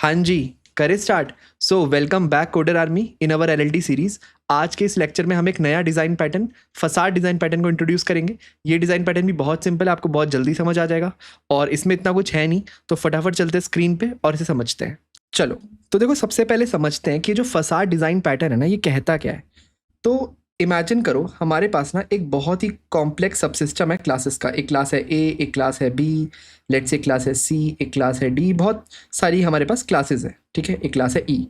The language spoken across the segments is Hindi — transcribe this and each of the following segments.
हाँ जी, करे start. So welcome back coder army इन अवर एलएलडी सीरीज। आज के इस लेक्चर में हम एक नया design pattern, facade design pattern को इंट्रोड्यूस करेंगे। ये डिज़ाइन पैटर्न भी बहुत सिंपल है, आपको बहुत जल्दी समझ आ जाएगा और इसमें इतना कुछ है नहीं, तो फटाफट चलते हैं स्क्रीन पे और इसे समझते हैं। चलो, तो देखो सबसे पहले समझते हैं कि जो फसाड डिज़ाइन पैटर्न है ना, ये कहता क्या है। तो इमेजिन करो हमारे पास ना एक बहुत ही कॉम्प्लेक्स सबसिस्टम है क्लासेस का। एक क्लास है ए, एक क्लास है बी, लेट्स से क्लास है सी, एक क्लास है डी, बहुत सारी हमारे पास क्लासेस है, ठीक है। एक क्लास है ई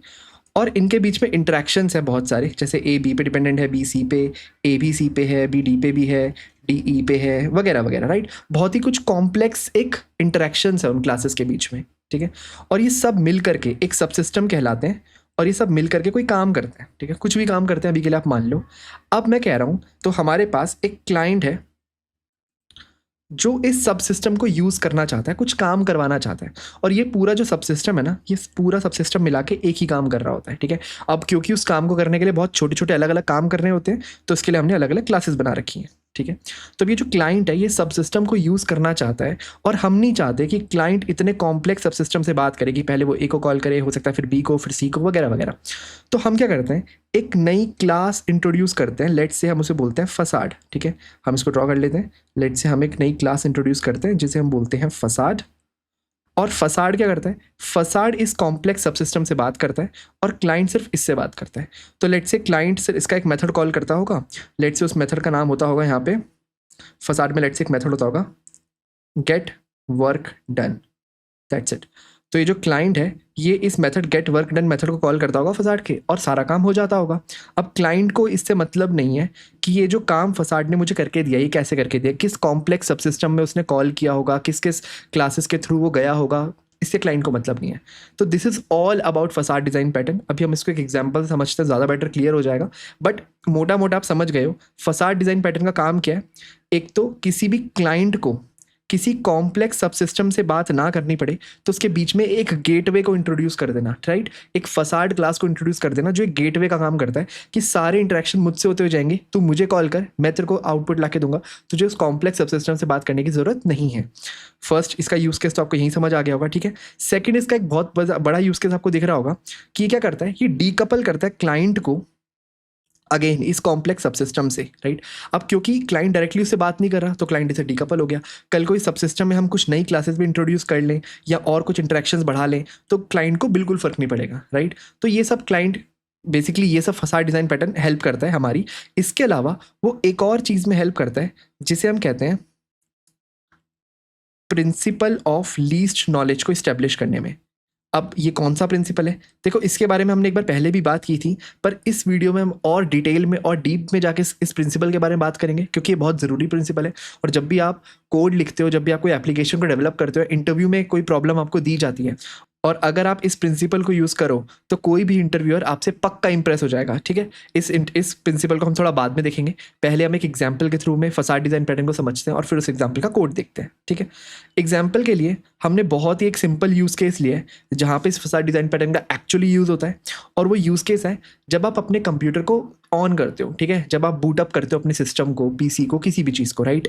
और इनके बीच में इंटरेक्शंस है बहुत सारे, जैसे ए बी पे डिपेंडेंट है, बी सी पे, ए भी सी पे है, बी डी पे भी है, डी ई पे है, वगैरह वगैरह, राइट। बहुत ही कुछ कॉम्प्लेक्स एक इंटरेक्शंस है उन क्लासेस के बीच में, ठीक है। और ये सब मिल करके एक सबसिस्टम कहलाते हैं और ये सब मिल करके कोई काम करते हैं, ठीक है। कुछ भी काम करते हैं, अभी के लिए आप मान लो। अब मैं कह रहा हूँ तो हमारे पास एक क्लाइंट है जो इस सब सिस्टम को यूज़ करना चाहता है, कुछ काम करवाना चाहता है। और ये पूरा जो सब सिस्टम है ना, ये पूरा सब सिस्टम मिला के एक ही काम कर रहा होता है, ठीक है। अब क्योंकि उस काम को करने के लिए बहुत छोटे छोटे अलग अलग काम करने होते हैं, तो इसके लिए हमने अलग अलग क्लासेस बना रखी हैं, ठीक है। तो ये जो क्लाइंट है ये सब सिस्टम को यूज़ करना चाहता है और हम नहीं चाहते कि क्लाइंट इतने कॉम्प्लेक्स सब सिस्टम से बात करे कि पहले वो ए को कॉल करे, हो सकता है फिर बी को, फिर सी को, वगैरह वगैरह। तो हम क्या करते हैं, एक नई क्लास इंट्रोड्यूस करते हैं। लेट्स से हम उसे बोलते हैं फसाड, ठीक है। हम इसको ड्रॉ कर लेते हैं। लेट्स से हम एक नई क्लास इंट्रोड्यूस करते हैं जिसे हम बोलते हैं फसाड। और फसाड क्या करता है, फसाड इस कॉम्प्लेक्स सबसिस्टम से बात करता है और क्लाइंट सिर्फ इससे बात करता है। तो लेट्स से क्लाइंट से इसका एक मेथड कॉल करता होगा। लेट्स से उस मेथड का नाम होता होगा यहाँ पे फसाड में, लेट्स से एक मेथड होता होगा get work done, that's it. तो ये जो क्लाइंट है ये इस method get work done method को कॉल करता होगा फसाड के और सारा काम हो जाता होगा। अब क्लाइंट को इससे मतलब नहीं है कि ये जो काम फसाड ने मुझे करके दिया, ये कैसे करके दिया, किस कॉम्प्लेक्स सबसिस्टम में उसने कॉल किया होगा, किस किस क्लासेस के थ्रू वो गया होगा, इससे क्लाइंट को मतलब नहीं है। तो this is all about facade design pattern. अभी हम इसको एक एग्जाम्पल समझते हैं, ज़्यादा बेटर क्लियर हो जाएगा। बट मोटा मोटा आप समझ गए हो फसाड डिज़ाइन पैटर्न का काम क्या है। एक तो किसी भी क्लाइंट को किसी कॉम्प्लेक्स सबसिस्टम से बात ना करनी पड़े, तो उसके बीच में एक गेटवे को इंट्रोड्यूस कर देना, राइट। एक फसाड क्लास को इंट्रोड्यूस कर देना जो एक गेटवे का काम करता है कि सारे इंटरेक्शन मुझसे होते हुए जाएंगे, तू मुझे कॉल कर, मैं तेरे को आउटपुट ला के दूंगा, तुझे उस कॉम्प्लेक्स सबसिस्टम से बात करने की जरूरत नहीं है। फर्स्ट इसका यूज केस तो आपको यही समझ आ गया होगा, ठीक है। सेकेंड इसका एक बहुत बड़ा यूज केस आपको दिख रहा होगा कि क्या करता है, ये डीकपल करता है क्लाइंट को अगेन इस कॉम्प्लेक्स सबसिस्टम से, राइट। अब क्योंकि क्लाइंट डायरेक्टली उससे बात नहीं कर रहा तो क्लाइंट इसे डीकपल हो गया। कल कोई सबसिस्टम में हम कुछ नई क्लासेस भी इंट्रोड्यूस कर लें या और कुछ इंटरेक्शंस बढ़ा लें तो क्लाइंट को बिल्कुल फर्क नहीं पड़ेगा, राइट। तो ये सब क्लाइंट बेसिकली ये सब फसाड डिज़ाइन पैटर्न हेल्प करता है हमारी। इसके अलावा वो एक और चीज़ में हेल्प करता है जिसे हम कहते हैं प्रिंसिपल ऑफ लीस्ट नॉलेज को इस्टेब्लिश करने में। अब ये कौन सा प्रिंसिपल है, देखो इसके बारे में हमने एक बार पहले भी बात की थी, पर इस वीडियो में हम और डिटेल में और डीप में जाके इस प्रिंसिपल के बारे में बात करेंगे क्योंकि ये बहुत ज़रूरी प्रिंसिपल है। और जब भी आप कोड लिखते हो, जब भी आप कोई एप्लीकेशन को डेवलप करते हो, इंटरव्यू में कोई प्रॉब्लम आपको दी जाती है और अगर आप इस प्रिंसिपल को यूज़ करो तो कोई भी इंटरव्यूअर आपसे पक्का इंप्रेस हो जाएगा, ठीक है। इस प्रिंसिपल को हम थोड़ा बाद में देखेंगे। पहले हम एक एग्जाम्पल के थ्रू में फसाड डिज़ाइन पैटर्न को समझते हैं और फिर उस एग्जाम्पल का कोड देखते हैं, ठीक है। एग्जाम्पल के लिए हमने बहुत ही एक सिंपल यूज़ केस लिया है जहाँ पे इस फसाड डिज़ाइन पैटर्न का एक्चुअली यूज़ होता है। और वो यूज़ केस है जब आप अपने कंप्यूटर को ऑन करते हो, ठीक है, जब आप बूटअप करते हो अपने सिस्टम को, पीसी को, किसी भी चीज़ को, राइट।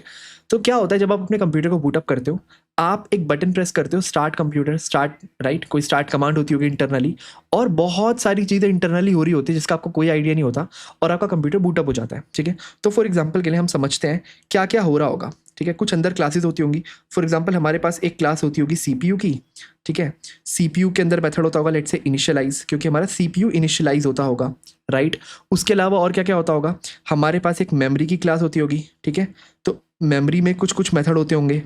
तो क्या होता है जब आप अपने कंप्यूटर को बूटअप करते हो, आप एक बटन प्रेस करते हो, स्टार्ट कंप्यूटर, स्टार्ट, राइट। कोई स्टार्ट कमांड होती होगी इंटरनली और बहुत सारी चीज़ें इंटरनली हो रही होती है जिसका आपको कोई आइडिया नहीं होता और आपका कंप्यूटर बूटअप हो जाता है, ठीक है। तो फॉर एग्जाम्पल के लिए हम समझते हैं क्या क्या हो रहा होगा, ठीक है। कुछ अंदर क्लासेस होती होंगी। फॉर एग्जांपल हमारे पास एक क्लास होती होगी सीपीयू की, ठीक है। सीपीयू के अंदर मेथड होता होगा लेट्स से इनिशियलाइज, क्योंकि हमारा सीपीयू इनिशियलाइज होता होगा, राइट। उसके अलावा और क्या क्या होता होगा, हमारे पास एक मेमोरी की क्लास होती होगी, ठीक है। तो मेमोरी में कुछ कुछ मेथड होते होंगे,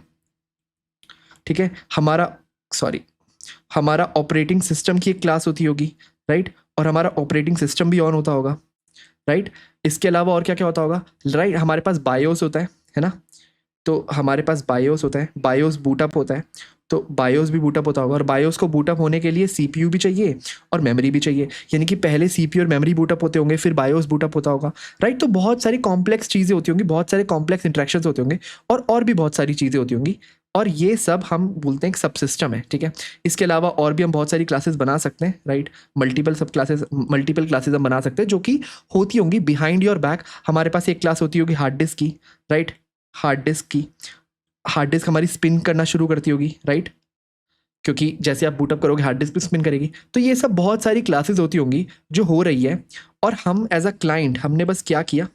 ठीक है। हमारा ऑपरेटिंग सिस्टम की एक क्लास होती होगी, राइट। और हमारा ऑपरेटिंग सिस्टम भी ऑन होता होगा, राइट। इसके अलावा और क्या क्या होता होगा, राइट। हमारे पास बायोस होता है ना। तो हमारे पास बायोस होता है, बायोस बूटअप होता है, तो बायोस भी बूटअप होता होगा। और बायोस को बूटअप होने के लिए सीपीयू भी चाहिए और मेमोरी भी चाहिए, यानी कि पहले सीपीयू और मेमोरी बूटअप होते होंगे, फिर बायोस बूटअप होता होगा, राइट। तो बहुत सारी कॉम्प्लेक्स चीज़ें होती होंगी, बहुत सारे कॉम्प्लेक्स इंट्रैक्शंस होते होंगे और भी बहुत सारी चीज़ें होती होंगी। और ये सब हम बोलते हैं एक सब सिस्टम है, ठीक है। इसके अलावा और भी हम बहुत सारी क्लासेस बना सकते हैं, राइट। मल्टीपल क्लासेस हम बना सकते हैं जो कि होती होंगी बिहाइंड योर बैक। हमारे पास एक क्लास होती होगी हार्ड डिस्क की, राइट। हार्ड डिस्क हमारी स्पिन करना शुरू करती होगी, राइट। क्योंकि जैसे आप बूटअप करोगे हार्ड डिस्क भी स्पिन करेगी। तो ये सब बहुत सारी क्लासेस होती होंगी जो हो रही है, और हम एज अ क्लाइंट हमने बस क्या किया,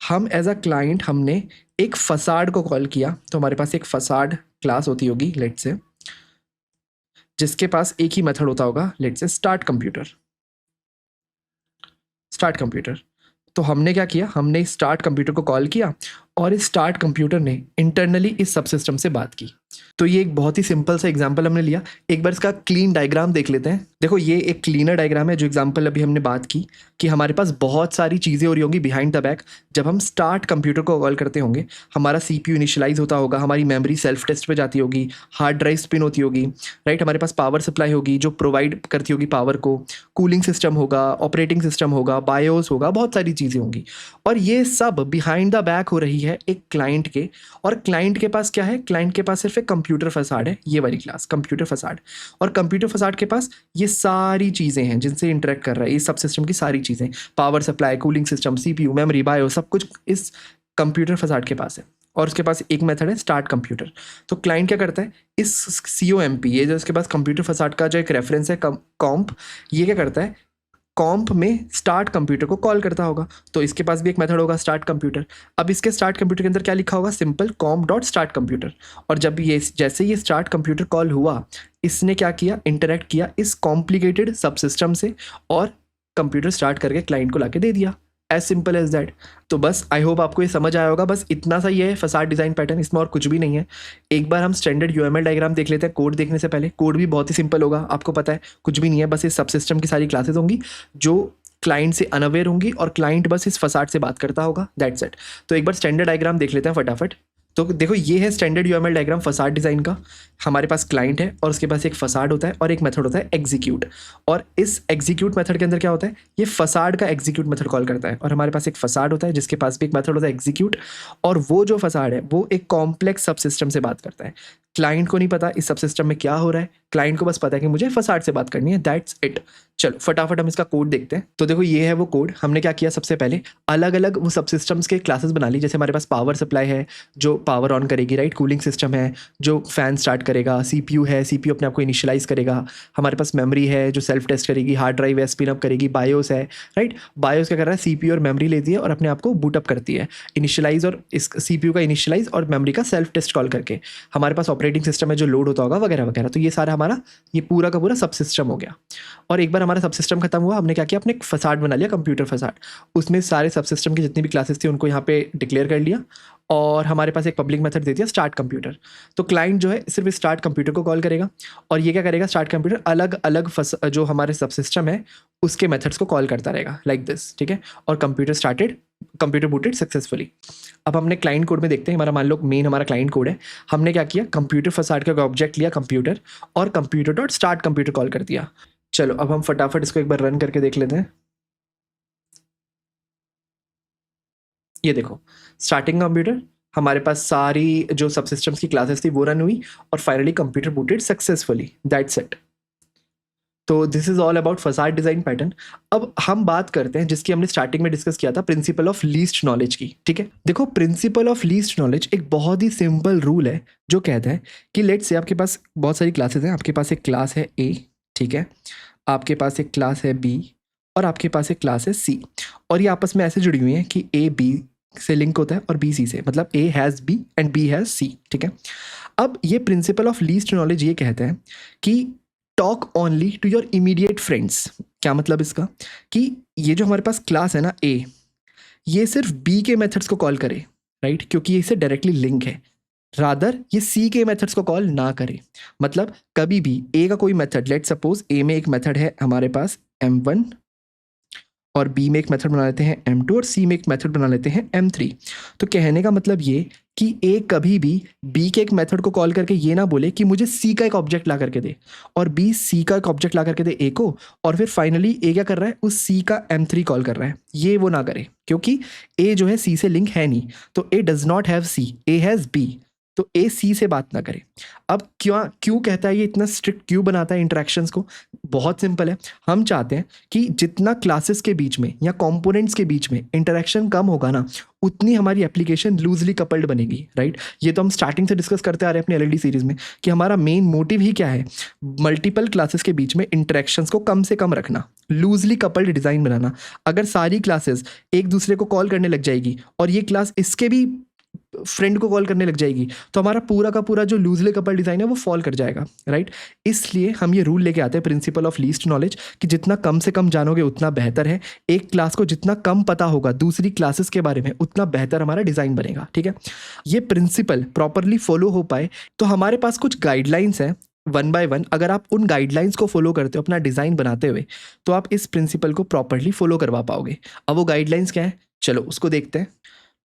हम एज अ क्लाइंट हमने एक फसाड को कॉल किया। तो हमारे पास एक फसाड क्लास होती होगी लेट्स से, जिसके पास एक ही मेथड होता होगा let's say start computer. Start computer, तो हमने क्या किया, हमने स्टार्ट कंप्यूटर को कॉल किया और इस स्टार्ट कंप्यूटर ने इंटरनली इस सबसिस्टम से बात की। तो ये एक बहुत ही सिंपल सा एग्जांपल हमने लिया। एक बार इसका क्लीन डायग्राम देख लेते हैं। देखो ये एक क्लीनर डायग्राम है, जो एग्जांपल अभी हमने बात की कि हमारे पास बहुत सारी चीज़ें हो रही होंगी बिहाइंड द बैक। जब हम स्टार्ट कंप्यूटर को कॉल करते होंगे, हमारा CPU इनिशियलाइज होता होगा, हमारी मेमोरी सेल्फ टेस्ट पे जाती होगी, हार्ड ड्राइव स्पिन होती होगी, राइट। हमारे पास पावर सप्लाई होगी जो प्रोवाइड करती होगी पावर को, कूलिंग सिस्टम होगा, ऑपरेटिंग सिस्टम होगा, बायोस होगा, बहुत सारी चीज़ें होंगी। और ये सब बिहाइंड द बैक हो रही है एक क्लाइंट के। और क्लाइंट के पास क्या है, क्लाइंट के पास सिर्फ एक कंप्यूटर फसाड है, ये वाली क्लास कंप्यूटर फसाड। और कंप्यूटर फसाड के पास ये सारी चीज़ें हैं जिनसे इंटरेक्ट कर रहा है, ये सब सिस्टम की सारी चीज़ें, power supply, cooling system, CPU, memory, bio, सब कुछ इस कंप्यूटर फसाड के पास है। और उसके पास एक मेथड है स्टार्ट कंप्यूटर। तो क्लाइंट क्या करता है, इस COMP, ये जो इसके पास कंप्यूटर फसाड का जो एक रेफरेंस है कॉम्प, ये क्या करता है, कॉम्प में स्टार्ट कंप्यूटर को कॉल करता होगा। तो इसके पास भी एक मेथड होगा स्टार्ट कंप्यूटर। अब इसके स्टार्ट कंप्यूटर के अंदर क्या लिखा होगा, सिंपल कॉम्प डॉट स्टार्ट कंप्यूटर। और जब ये जैसे ये स्टार्ट कंप्यूटर कॉल हुआ, इसने क्या किया, इंटरेक्ट किया इस कॉम्प्लिकेटेड सबसिस्टम से और कंप्यूटर स्टार्ट करके क्लाइंट को लाके दे दिया। As simple as that. तो बस आई होप आपको ये समझ आया होगा। बस इतना सा ही है फसाड डिज़ाइन पैटर्न, इसमें और कुछ भी नहीं है। एक बार हम स्टैंडर्ड UML डायग्राम देख लेते हैं कोड देखने से पहले। कोड भी बहुत ही सिंपल होगा, आपको पता है, कुछ भी नहीं है, बस इस सब सिस्टम की सारी क्लासेस होंगी जो क्लाइंट से अनअवेयर होंगी और क्लाइंट बस इस फसाड से बात करता होगा, दैट्स इट। तो एक बार स्टैंडर्ड डायग्राम देख लेते हैं फटाफट। तो देखो ये है standard UML diagram facade design का। हमारे पास क्लाइंट है और उसके पास एक फसाड होता है और एक मेथड होता है एग्जीक्यूट। और इस एग्जीक्यूट मेथड के अंदर क्या होता है, ये फसाड का एग्जीक्यूट मेथड कॉल करता है। और हमारे पास एक फसाड होता है जिसके पास भी एक मेथड होता है एग्जीक्यूट। और वो जो फसाड है वो एक कॉम्प्लेक्स सब सिस्टम से बात करता है। क्लाइंट को नहीं पता इस सब सिस्टम में क्या हो रहा है, क्लाइंट को बस पता है कि मुझे फसाड से बात करनी है, दैट्स इट। चलो फटाफट हम इसका कोड देखते हैं। तो देखो ये है वो कोड। हमने क्या किया, सबसे पहले अलग अलग वो सब सिस्टम्स के क्लासेस बना ली। जैसे हमारे पास पावर सप्लाई है जो पावर ऑन करेगी, राइट। कूलिंग सिस्टम है जो फैन स्टार्ट करेगा, CPU है, CPU अपने आप को इनिशियलाइज करेगा। हमारे पास मेमोरी है जो सेल्फ टेस्ट करेगी, हार्ड ड्राइव है स्पिन अप करेगी, बायोस है, राइट। बायोस क्या कर रहा है, CPU और मेमोरी लेती है और अपने आप को बूटअप करती है, इनिशियलाइज और इस CPU का इनिशियलाइज और मेमोरी का सेल्फ टेस्ट कॉल करके। हमारे पास ऑपरेटिंग सिस्टम है जो लोड होता होगा वगैरह वगैरह। तो ये सारा हमारा ये पूरा का पूरा सब सिस्टम हो गया। और एक बार हमारा सब सिस्टम खत्म हुआ, हमने क्या किया, अपने एक फसाड बना लिया, कंप्यूटर फसाड। उसमें सारे सब सिस्टम की जितनी भी क्लासेस थी उनको यहाँ पे डिक्लेयर कर लिया और हमारे पास एक पब्लिक मेथड दे दिया स्टार्ट कंप्यूटर। तो क्लाइंट जो है सिर्फ स्टार्ट कंप्यूटर को कॉल करेगा और ये क्या करेगा, स्टार्ट कंप्यूटर अलग अलग जो हमारे सब सिस्टम है उसके मेथड्स को कॉल करता रहेगा लाइक दिस, ठीक है। और कंप्यूटर बूटेड सक्सेसफुली। अब हमने क्लाइंट कोड में देखते हैं, हमारा मान लो मेन हमारा क्लाइंट कोड है। हमने क्या किया, कंप्यूटर फसाड का ऑब्जेक्ट लिया कंप्यूटर और computer dot start computer call कर दिया। चलो अब हम फटाफट इसको एक बार रन करके देख लेते हैं। ये देखो स्टार्टिंग कंप्यूटर, हमारे पास सारी जो सब सिस्टम्स की क्लासेस थी वो रन हुई और finally computer booted successfully, that's it. तो this is all about facade design pattern. अब हम बात करते हैं जिसकी हमने स्टार्टिंग में डिस्कस किया था, प्रिंसिपल ऑफ लीस्ट नॉलेज की, ठीक है। देखो प्रिंसिपल ऑफ लीस्ट नॉलेज एक बहुत ही सिंपल रूल है जो कहता है कि लेट्स से आपके पास बहुत सारी क्लासेस हैं। आपके पास एक क्लास है A, ठीक है, आपके पास एक क्लास है B और आपके पास एक क्लास है C। और ये आपस में ऐसे जुड़ी हुई हैं कि A B से लिंक होता है और B C से, मतलब A has B and B has C, ठीक है। अब ये प्रिंसिपल ऑफ लीस्ट नॉलेज ये कहता है कि talk only to your immediate friends. क्या मतलब इसका, कि ये जो हमारे पास क्लास है ना A, ये सिर्फ B के मेथड्स को कॉल करे, राइट, क्योंकि ये इससे डायरेक्टली लिंक है। रादर ये C के मेथड्स को कॉल ना करे। मतलब कभी भी A का कोई मेथड, लेट सपोज A में एक मेथड है हमारे पास M1 और B में एक मेथड बना लेते हैं M2 और C में एक मेथड बना लेते हैं M3। तो कहने का मतलब ये कि A कभी भी B के एक मेथड को कॉल करके ये ना बोले कि मुझे C का एक ऑब्जेक्ट ला करके दे, और B C का एक ऑब्जेक्ट ला करके दे A को, और फिर फाइनली A क्या कर रहा है, उस C का M3 कॉल कर रहा है। ये वो ना करे क्योंकि A जो है C से लिंक है नहीं। तो A does not have C, A has B। तो ए सी से बात ना करे। अब क्यों कहता है ये, इतना स्ट्रिक्ट क्यों बनाता है इंटरेक्शंस को? बहुत सिंपल है, हम चाहते हैं कि जितना क्लासेस के बीच में या कंपोनेंट्स के बीच में इंटरेक्शन कम होगा ना, उतनी हमारी एप्लीकेशन लूजली कपल्ड बनेगी, राइट? ये तो हम स्टार्टिंग से डिस्कस करते आ रहे हैं अपनी एलएलडी सीरीज में कि हमारा मेन मोटिव ही क्या है, मल्टीपल क्लासेस के बीच में इंटरेक्शंस को कम से कम रखना, लूजली कपल्ड डिज़ाइन बनाना। अगर सारी क्लासेस एक दूसरे को कॉल करने लग जाएगी और ये क्लास इसके भी फ्रेंड को कॉल करने लग जाएगी, तो हमारा पूरा का पूरा जो लूजली कपल डिज़ाइन है वो फॉल कर जाएगा, राइट? इसलिए हम ये रूल लेके आते हैं, प्रिंसिपल ऑफ लीस्ट नॉलेज, कि जितना कम से कम जानोगे उतना बेहतर है। एक क्लास को जितना कम पता होगा दूसरी क्लासेस के बारे में, उतना बेहतर हमारा डिज़ाइन बनेगा, ठीक है? ये प्रिंसिपल प्रॉपरली फॉलो हो पाए तो हमारे पास कुछ गाइडलाइंस हैं वन बाय वन। अगर आप उन गाइडलाइंस को फॉलो करते हो अपना डिज़ाइन बनाते हुए, तो आप इस प्रिंसिपल को प्रॉपरली फॉलो करवा पाओगे। अब वो गाइडलाइंस क्या है, चलो उसको देखते हैं।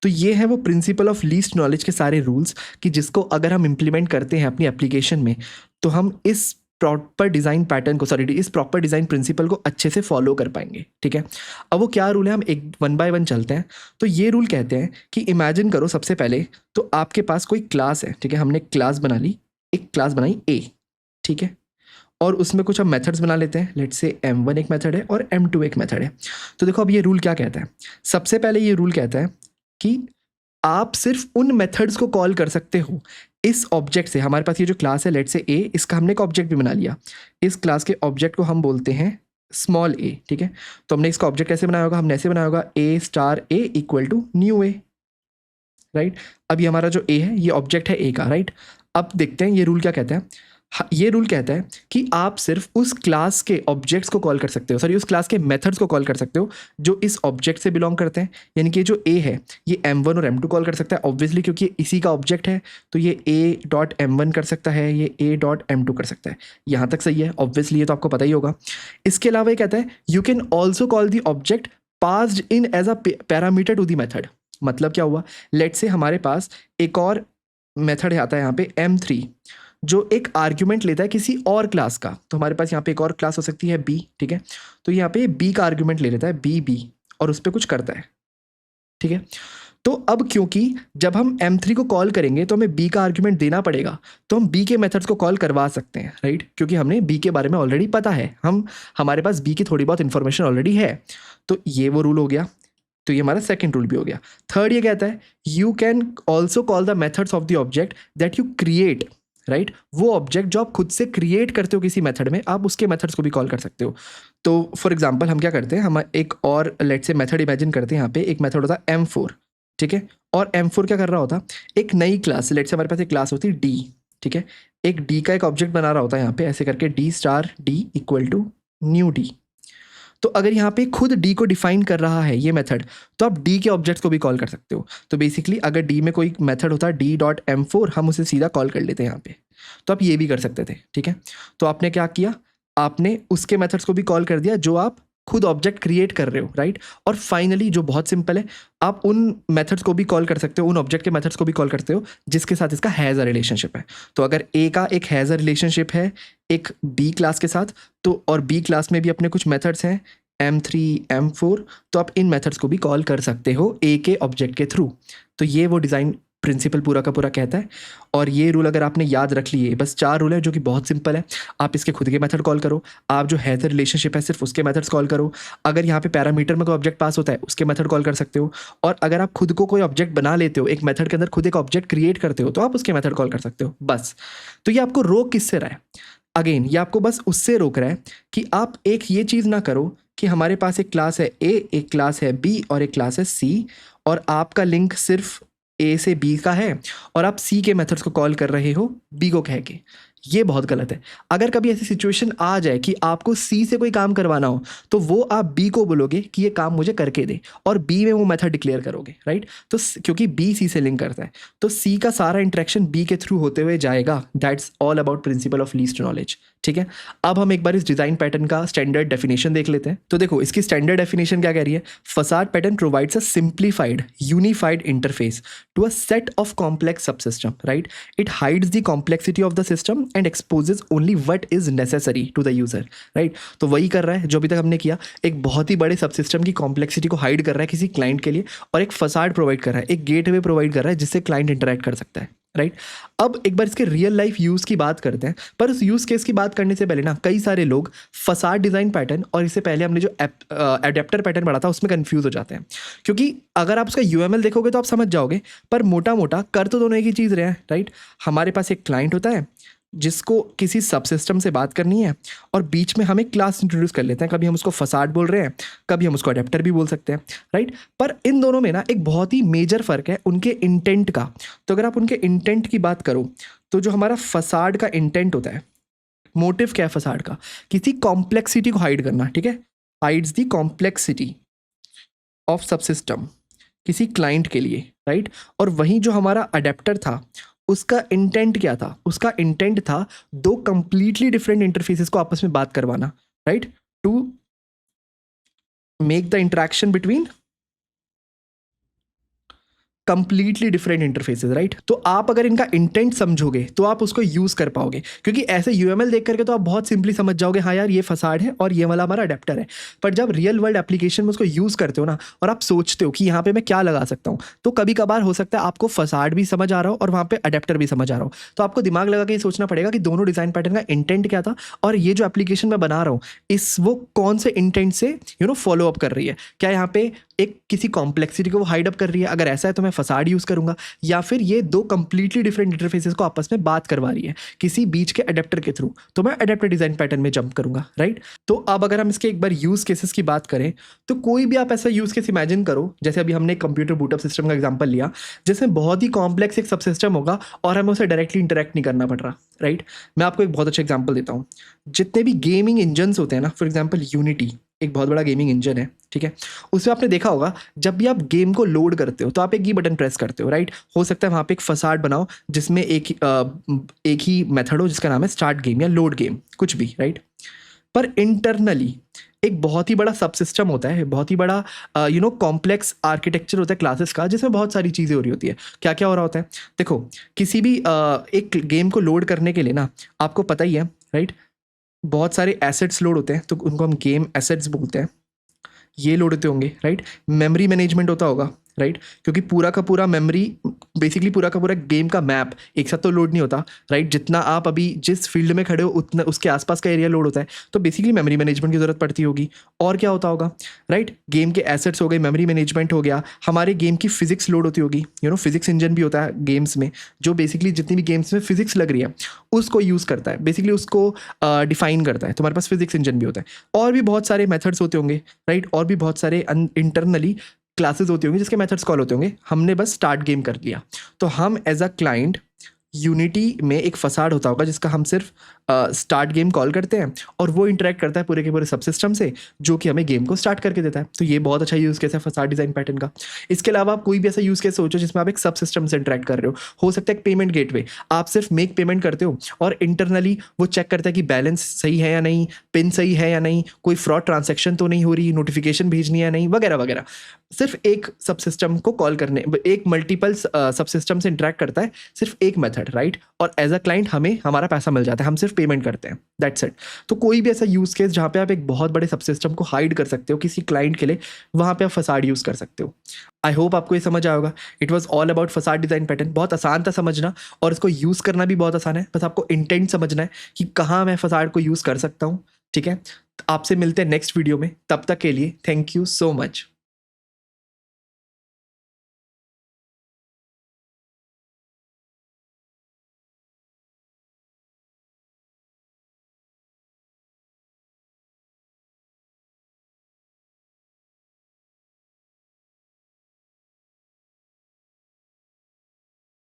तो ये है वो प्रिंसिपल ऑफ लीस्ट नॉलेज के सारे रूल्स, कि जिसको अगर हम इम्प्लीमेंट करते हैं अपनी एप्लीकेशन में, तो हम इस प्रॉपर डिज़ाइन पैटर्न को, इस प्रॉपर डिज़ाइन प्रिंसिपल को अच्छे से फॉलो कर पाएंगे, ठीक है? अब वो क्या रूल है, हम एक वन बाय वन चलते हैं। तो ये रूल कहते हैं कि इमेजिन करो, सबसे पहले तो आपके पास कोई क्लास है, ठीक है? हमने क्लास बना ली, एक क्लास बनाई ए, ठीक है? और उसमें कुछ हम मेथड्स बना लेते हैं। लेट्स से m1 एक मेथड है और m2 एक मेथड है। तो देखो अब ये रूल क्या कहता है, सबसे पहले ये रूल कहता है कि आप सिर्फ उन मेथड्स को कॉल कर सकते हो इस ऑब्जेक्ट से। हमारे पास ये जो क्लास है लेट्स से ए, इसका हमने एक ऑब्जेक्ट भी बना लिया। इस क्लास के ऑब्जेक्ट को हम बोलते हैं स्मॉल ए, ठीक है? तो हमने इसका ऑब्जेक्ट कैसे बनाया होगा, हमने ऐसे बनाया होगा A star A equal to new A, right? अब ये हमारा जो ए है ये ऑब्जेक्ट है ए का, राइट? अब देखते हैं ये रूल क्या कहता है। ये रूल कहता है कि आप सिर्फ उस क्लास के ऑब्जेक्ट्स को कॉल कर सकते हो, उस क्लास के मेथड्स को कॉल कर सकते हो जो इस ऑब्जेक्ट से बिलोंग करते हैं। यानी कि जो ए है ये m1 और m2 कॉल कर सकता है ऑब्वियसली, क्योंकि इसी का ऑब्जेक्ट है। तो ये a.m1 कर सकता है, ये a.m2 कर सकता है। यहाँ तक सही है ऑब्वियसली, ये तो आपको पता ही होगा। इसके अलावा ये कहता है you can also call the object passed in as a parameter to the method. मतलब क्या हुआ, लेट्स से हमारे पास एक और मेथड आता है यहाँ पे m3, जो एक आर्ग्यूमेंट लेता है किसी और क्लास का। तो हमारे पास यहाँ पे एक और क्लास हो सकती है बी, ठीक है? तो यहाँ पे बी का आर्ग्यूमेंट ले लेता है बी और उस पर कुछ करता है, ठीक है? तो अब क्योंकि जब हम m3 को कॉल करेंगे तो हमें b का आर्ग्यूमेंट देना पड़ेगा, तो हम b के मेथड्स को कॉल करवा सकते हैं, राइट? क्योंकि हमने b के बारे में ऑलरेडी पता है, हमारे पास b की थोड़ी बहुत इन्फॉर्मेशन ऑलरेडी है। तो ये वो रूल हो गया। तो ये हमारा सेकंड रूल भी हो गया। थर्ड ये कहता है you can also call the methods of the object that you create, right? वो ऑब्जेक्ट जो आप खुद से क्रिएट करते हो किसी मेथड में, आप उसके मेथड्स को भी कॉल कर सकते हो। तो फॉर एग्जांपल हम क्या करते हैं, हम एक और लेट्स से मेथड इमेजिन करते हैं। यहाँ पे एक मेथड होता है m4, ठीक है? और m4 क्या कर रहा होता, एक नई क्लास, लेट्स से हमारे पास एक क्लास होती है d, ठीक है? एक d का एक ऑब्जेक्ट बना रहा होता है यहाँ पे ऐसे करके d star d equal to new d। तो अगर यहाँ पे खुद d को डिफाइन कर रहा है ये मेथड, तो आप d के ऑब्जेक्ट्स को भी कॉल कर सकते हो। तो बेसिकली अगर d में कोई मेथड होता है d.m4, हम उसे सीधा कॉल कर लेते हैं यहाँ पे। तो आप ये भी कर सकते थे, ठीक है? तो आपने क्या किया, आपने उसके मेथड्स को भी कॉल कर दिया जो आप खुद ऑब्जेक्ट क्रिएट कर रहे हो, राइट? और फाइनली जो बहुत सिंपल है, आप उन मेथड्स को भी कॉल कर सकते हो, उन ऑब्जेक्ट के मेथड्स को भी कॉल करते हो जिसके साथ इसका हैज़ अ रिलेशनशिप है। तो अगर ए का एक हैज़ अ रिलेशनशिप है एक बी क्लास के साथ, तो और बी क्लास में भी अपने कुछ मेथड्स हैं m3 m4, तो आप इन मेथड्स को भी कॉल कर सकते हो ए के ऑब्जेक्ट के थ्रू। तो ये वो डिज़ाइन प्रिंसिपल पूरा का पूरा कहता है। और ये रूल अगर आपने याद रख लिए, बस 4 रूल है जो कि बहुत सिंपल है। आप इसके खुद के मेथड कॉल करो, आप जो हैज़ अ रिलेशनशिप है सिर्फ उसके मेथड्स कॉल करो, अगर यहाँ पे पैरामीटर में कोई ऑब्जेक्ट पास होता है उसके मेथड कॉल कर सकते हो, और अगर आप खुद को कोई ऑब्जेक्ट बना लेते हो, एक मेथड के अंदर खुद एक ऑब्जेक्ट क्रिएट करते हो, तो आप उसके मेथड कॉल कर सकते हो, बस। तो ये आपको रोक किससे रहा है? अगेन ये आपको बस उससे रोक रहा है कि आप एक ये चीज़ ना करो कि हमारे पास एक क्लास है ए, एक क्लास है बी और एक क्लास है सी, और आपका लिंक सिर्फ ए से बी का है और आप सी के मेथड्स को कॉल कर रहे हो बी को कह के। ये बहुत गलत है। अगर कभी ऐसी सिचुएशन आ जाए कि आपको सी से कोई काम करवाना हो, तो वो आप बी को बोलोगे कि ये काम मुझे करके दे, और बी में वो मेथड डिक्लेयर करोगे, राइट? तो क्योंकि बी सी से लिंक करता है, तो सी का सारा इंटरेक्शन बी के थ्रू होते हुए जाएगा। That's all about principle of least knowledge, ठीक है? अब हम एक बार इस डिज़ाइन पैटर्न का स्टैंडर्ड डेफिनेशन देख लेते हैं। तो देखो इसकी स्टैंडर्ड डेफिनेशन क्या कह रही है, facade pattern provides a simplified unified interface to a set of complex subsystem, right? It hides the complexity of the system and exposes only what is necessary to the user, right? तो वही कर रहा है जो अभी तक हमने किया, एक बहुत ही बड़े सबसिस्टम की कॉम्प्लेक्सिटी को हाइड कर रहा है किसी क्लाइंट के लिए, और एक फसाड प्रोवाइड कर रहा है, एक गेटवे प्रोवाइड कर रहा है जिससे क्लाइंट इंटरैक्ट कर सकता है, राइट। अब एक बार इसके रियल लाइफ यूज़ की बात करते हैं, पर उस यूज़ केस की बात करने से पहले ना कई सारे लोग फसाड डिज़ाइन पैटर्न और इससे पहले हमने जो एडेप्टर पैटर्न पढ़ा था उसमें कंफ्यूज हो जाते हैं। क्योंकि अगर आप उसका यूएमएल देखोगे तो आप समझ जाओगे, पर मोटा मोटा कर तो दोनों एक ही चीज़ रहे हैं, राइट। हमारे पास एक क्लाइंट होता है जिसको किसी सब सिस्टम से बात करनी है, और बीच में हम एक क्लास इंट्रोड्यूस कर लेते हैं। कभी हम उसको फसाड बोल रहे हैं, कभी हम उसको अडेप्टर भी बोल सकते हैं, राइट। पर इन दोनों में ना एक बहुत ही मेजर फ़र्क है उनके इंटेंट का। तो अगर आप उनके इंटेंट की बात करो तो जो हमारा फसाड का इंटेंट होता है, मोटिव क्या है फसाड का, किसी कॉम्प्लेक्सिटी को हाइड करना, ठीक है, hides the complexity of subsystem किसी क्लाइंट के लिए, राइट। और वहीं जो हमारा अडेप्टर था उसका इंटेंट क्या था, उसका इंटेंट था दो कंप्लीटली डिफरेंट इंटरफेसेस को आपस में बात करवाना, right, to make the interaction between completely different interfaces, right. तो आप अगर इनका इंटेंट समझोगे तो आप उसको यूज कर पाओगे, क्योंकि ऐसे यूएमएल देख करके तो आप बहुत सिंपली समझ जाओगे हाँ यार ये फसाड है और ये वाला हमारा अडेप्टर है। पर जब रियल वर्ल्ड एप्लीकेशन में उसको यूज करते हो ना और आप सोचते हो कि यहाँ पे मैं क्या लगा सकता हूँ, तो कभी कभार हो सकता है आपको फसाड भी समझ आ रहा हो और वहाँ पे अडेप्टर भी समझ आ रहा हो। तो आपको दिमाग लगा के ये सोचना पड़ेगा कि दोनों डिजाइन पैटर्न का इंटेंट क्या था, और ये जो एप्लीकेशन मैं बना रहा हूँ इस वो कौन से इंटेंट से फॉलो अप कर रही है। क्या यहाँ पे एक किसी कॉम्प्लेक्सिटी को हाइड अप कर रही है, अगर ऐसा है तो मैं फसाड यूज करूंगा, या फिर ये दो कंप्लीटली डिफरेंट इंटरफेसेस को आपस में बात करवा रही है किसी बीच के अडेप्टर के थ्रू, तो मैं अडेप्टर डिजाइन पैटर्न में जंप करूंगा, राइट। तो अब अगर हम इसके एक बार यूज केसेस की बात करें तो कोई भी आप ऐसा यूज केस इमेजिन करो, जैसे अभी हमने कंप्यूटर बूटअप सिस्टम का एग्जांपल लिया जिसमें बहुत ही कॉम्प्लेक्स एक सब सिस्टम होगा और हमें उसे डायरेक्टली इंटरेक्ट नहीं करना पड़ रहा, राइट। मैं आपको एक बहुत अच्छा एग्जाम्पल देता हूँ। जितने भी गेमिंग इंजन्स होते हैं ना, फॉर एग्जाम्पल यूनिटी एक बहुत बड़ा गेमिंग इंजन है, ठीक है। उसमें आपने देखा होगा जब भी आप गेम को लोड करते हो तो आप एक ही बटन प्रेस करते हो, राइट। हो सकता है वहाँ पे एक फसाड बनाओ जिसमें एक ही मेथड हो जिसका नाम है स्टार्ट गेम या लोड गेम, कुछ भी, राइट। पर इंटरनली एक बहुत ही बड़ा सब सिस्टम होता है, बहुत ही बड़ा कॉम्प्लेक्स आर्किटेक्चर होता है क्लासेस का, जिसमें बहुत सारी चीज़ें हो रही होती है। क्या क्या हो रहा होता है, देखो किसी भी एक गेम को लोड करने के लिए ना आपको पता ही है, राइट, बहुत सारे एसेट्स लोड होते हैं तो उनको हम गेम एसेट्स बोलते हैं, ये लोड होते होंगे, राइट। मेमोरी मैनेजमेंट होता होगा, राइट, क्योंकि पूरा का पूरा मेमोरी बेसिकली पूरा का पूरा गेम का मैप एक साथ तो लोड नहीं होता, राइट। जितना आप अभी जिस फील्ड में खड़े हो उतना उसके आसपास का एरिया लोड होता है, तो बेसिकली मेमोरी मैनेजमेंट की जरूरत पड़ती होगी। और क्या होता होगा, राइट, गेम के एसेट्स हो गए, मेमोरी मैनेजमेंट हो गया, हमारे गेम की फिजिक्स लोड होती होगी, फिजिक्स इंजन भी होता है गेम्स में, जो बेसिकली जितनी भी गेम्स में फिजिक्स लग रही है उसको यूज़ करता है, बेसिकली उसको डिफाइन करता है। तो हमारे पास फिजिक्स इंजन भी होता है, और भी बहुत सारे मेथड्स होते होंगे, राइट, और भी बहुत सारे इंटरनली क्लासेस होती होंगी जिसके मेथड्स कॉल होते होंगे। हमने बस स्टार्ट गेम कर लिया, तो हम एज अ क्लाइंट यूनिटी में एक फसाड होता होगा जिसका हम सिर्फ स्टार्ट गेम कॉल करते हैं, और वो इंटरेक्ट करता है पूरे के पूरे सब सिस्टम से जो कि हमें गेम को स्टार्ट करके देता है। तो ये बहुत अच्छा यूज़ केस है फसाड डिज़ाइन पैटर्न का। इसके अलावा आप कोई भी ऐसा यूज़ केस सोचो जिसमें आप एक सब सिस्टम से इंटरेक्ट कर रहे हो सकता है एक पेमेंट गेटवे, आप सिर्फ मेक पेमेंट करते हो और इंटरनली वो चेक करता है कि बैलेंस सही है या नहीं, पिन सही है या नहीं, कोई फ्रॉड ट्रांजेक्शन तो नहीं हो रही, नोटिफिकेशन भेजनी है नहीं, वगैरह वगैरह। सिर्फ एक सब सिस्टम को कॉल करने, एक मल्टीपल सब सिस्टम से इंटरेक्ट करता है सिर्फ एक मेथड, राइट। और एज अ क्लाइंट हमें हमारा पैसा मिल जाता है, हम सिर्फ पेमेंट करते हैं, दैट्स इट। तो कोई भी ऐसा यूज़ केस जहाँ पे आप एक बहुत बड़े सब सिस्टम को हाइड कर सकते हो किसी क्लाइंट के लिए, वहाँ पे आप फसाड यूज़ कर सकते हो। आई होप आपको ये समझ आएगा। It was all about facade design pattern. बहुत आसान था समझना और इसको यूज़ करना भी बहुत आसान है, बस आपको इंटेंट समझना है कि कहाँ मैं फसाड को यूज़ कर सकता हूँ, ठीक है। आपसे मिलते हैं नेक्स्ट वीडियो में, तब तक के लिए थैंक यू सो मच।